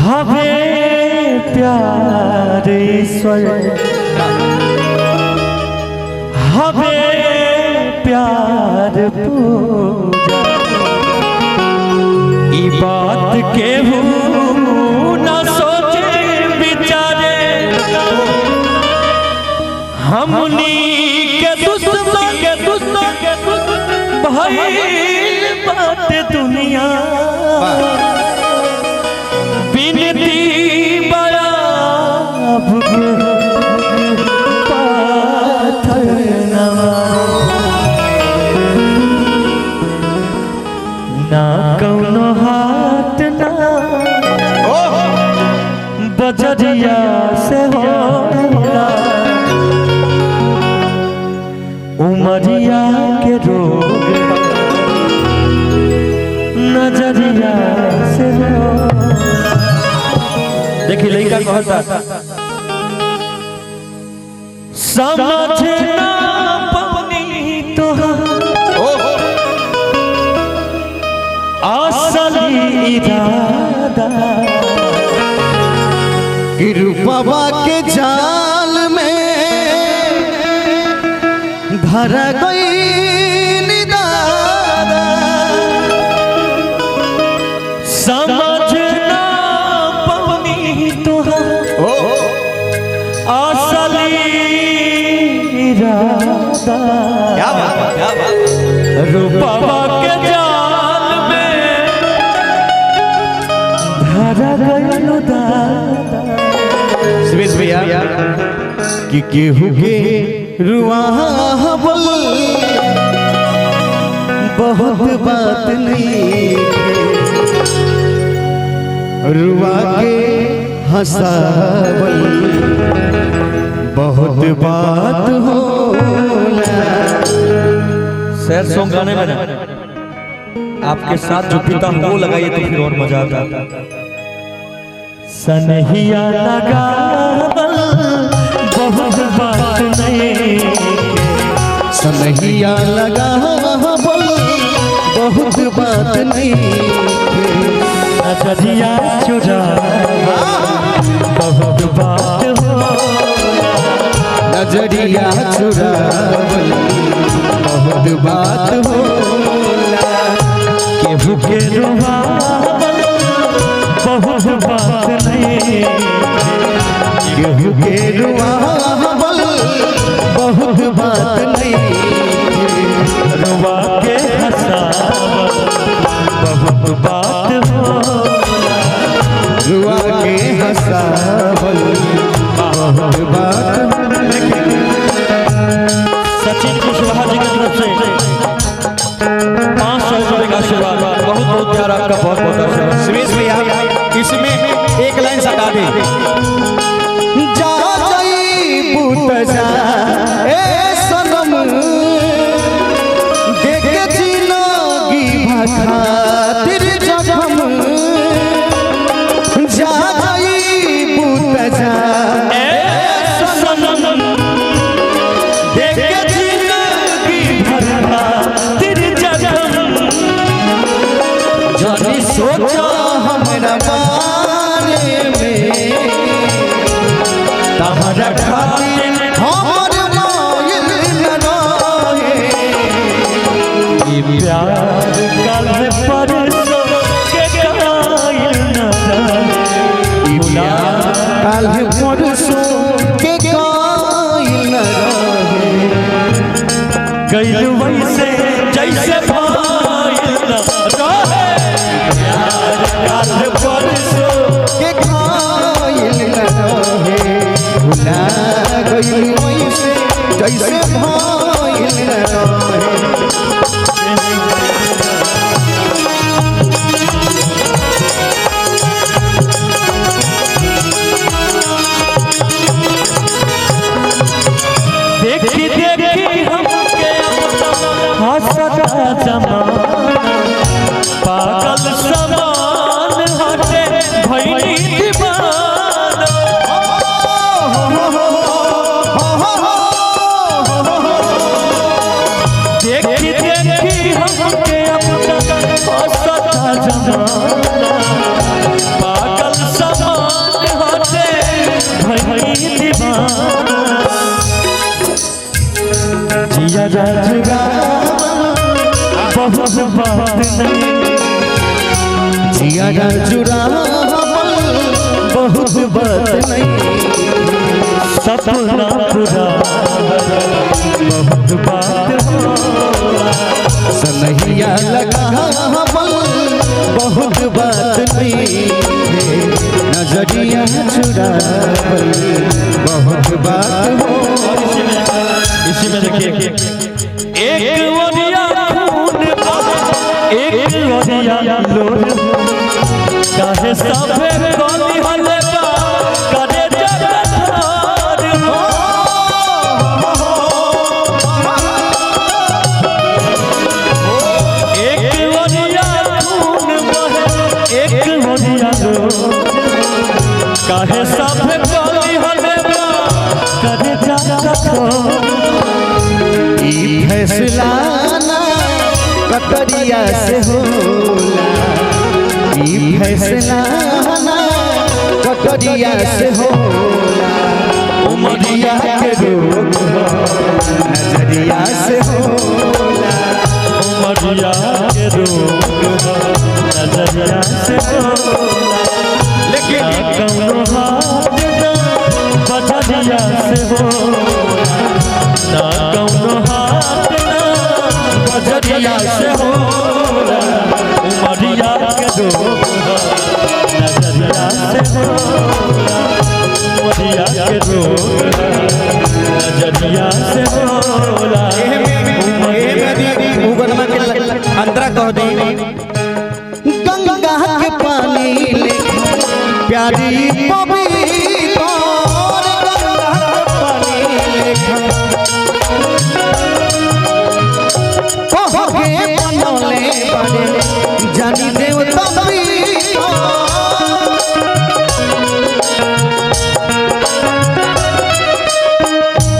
हवे प्यार ईश्वर हवे प्यार पूजा ई बात केहू न सोचे बिचारे हमनी के दुश्मन भाई बात दुनिया बिनती बयाब पाथर ना कौनो हाथ ना बजरिया से होला उमरिया के रोग नजरिया से देखिए लड़का कहता समझना पवनी तो असली इरादा रूपवा के जाल में धरा गई निदादा समझना पवनी तो असली इरादा क्या बात रूपवा के जाल में धरा गई दादा सुरेश भैया कि केहू के रुआ बोल बहुत बात नहीं रुआ के हंसावल बहुत बात होला। सैड सॉन्ग गाने में ना आपके साथ जो पीता हूँ वो लगाइए तो फिर और मजा आता। सनहिया लगा बहुत बात नहीं सनहिया लगा बोल बहुत बात नहीं नजरिया चुरा बहुत बात हो नजरिया चुरा बहुत बात होला। केहू के रुआ बहुत बात नहीं केहू के रुआ बहुत बात नहीं रुआ के हंसावल बहुत बात हो रुआ के हंसावल बहुत बात। सचिन कुशवाहा जी की तरफ से 500 रुपए का आशीर्वाद बहुत बहुत प्यार आपका बहुत बहुत आशीर्वाद। सुरेश भैया इसमें एक लाइन सटा दे जा जाई पुत जा ए सनम देखे जिंदगी खातिर जखम जा जाई पुत जा ए सनम देखे जिंदगी खातिर जखम जानी सोचा हमरा बारे में तहरा खातिर हमर मायल न रहे ये प्यार कल परसों के कायल न रहे काल परसों के कायल न रहे गइल वैसे जैसे भाईल न रहे प्यार कल परसों के कायल न रहे भुला गइल वैसे जैसे भाईल न रहे। देखी देखी हमके हंसता जमाना पागल समान हटे भइनी दीवाना देखी देखी हमके हंसता जमाना पागल सब जिया जुड़ावल बहुत बात नहीं, सपना पूरा बहुत बात होला, सनहिया लगावल बहुत बात नहीं, नजरिया चुरावल बहुत बात होला। इसी में देखिए एक वरिया खून एक वरिया लोर, काहे साफे कोनी हले बा करे जगत हो, एक वरिया खून बहे एक वरिया लोर, काहे साफे कोनी हले बा करे जगत हो। ई फैसला ना कटरिया से होला, ई फैसला ना कटरिया से होला, उमरिया के रोग नजरिया से होला, उमरिया के रोग नजरिया से होला, लेकिन कौनो हाथ ना बजरिया से होला, ना कौनो हाथ ना बजरिया से होला, उमरिया के रोग नजरिया से होला, उमरिया के रोग नजरिया से होला। अंतरा कह दे गंगा के पानी लेखा प्यारी पवित्र, गंगा के पानी लेखा कह के बनौले बड़े जानी देवता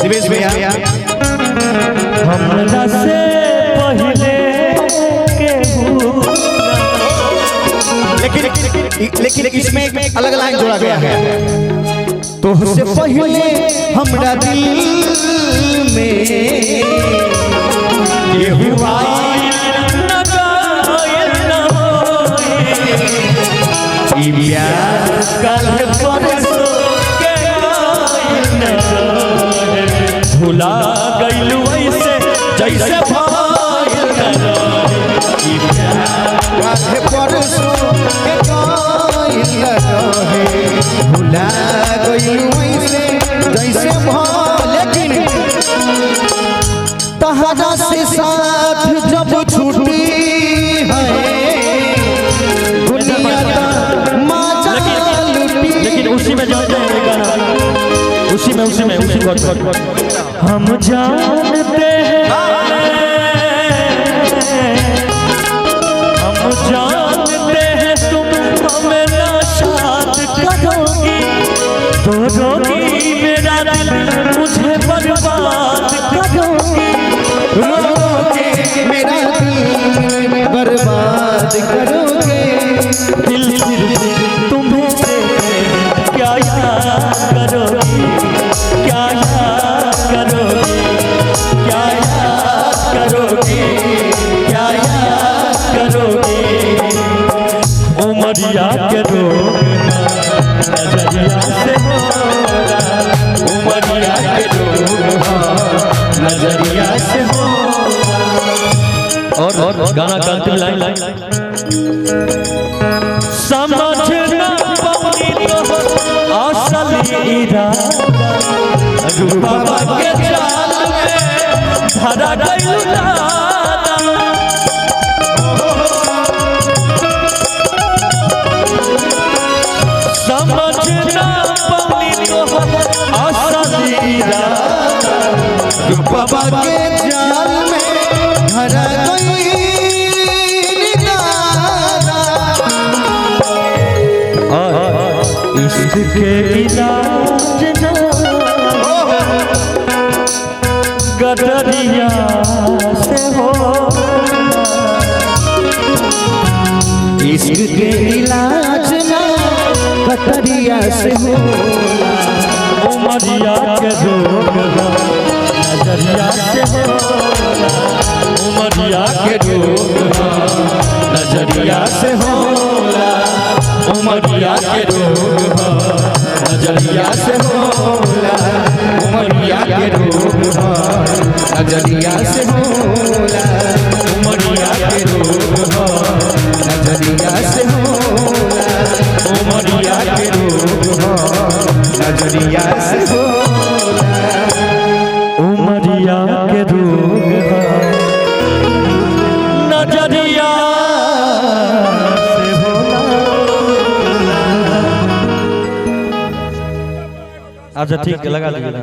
दिवेश भैया हमरा से पहले लेकिन इसमें एक अलग लाइन जोड़ा गया है, तो से पहले हमरा दिल में ये हुआ प्यार कल परसों के भुला गइलू ऐसे जैसे भाइल काहे परसों के कायल रहे, भुला गइलू ऐसे जैसे लेकिन तहरा से साथ जब छूटी है दुनिया माजा लुटी। लेकिन उसी में जाते हैं गाना, उसी में हम जानते हैं, हम जानते हैं तुम हमें नाशाद करोगी, तोड़ोगी मेरा दिल मुझे बर्बाद करोगी, रोके मेरा दिल बर्बाद करोगे, दिल तुम्हें क्या याद करोगी, क्या याद करोगी, क्या याद करोगी, क्या याद करोगी, उमरिया के रोग नजरिया से होला, उमरिया के रोग नजरिया से होला। और गाना का अंतिम लाइन समझ ना पाऊंगी तो असल इरादा, रूपा के जाल में धरा गइलू दादा, समझ ना पाऊंगी तो असल इरादा, रूपा के जाल में धरा गई इश्क के इलाज ना गदरिया से हो, इश्क के इलाज ना कतरिया से हो, उमरिया के रोग नजरिया से हो, उमरिया के रोग नजरिया से होला। उमरिया के रोग हो नजरिया से होला उमरिया के रोग हो नजरिया से होला उमरिया के रोग हो नजरिया से होला उमरिया के रोग हो नजरिया से होला उमरिया के रोग नजरिया से होला। अच्छा ठीक है, लगा लीजिए।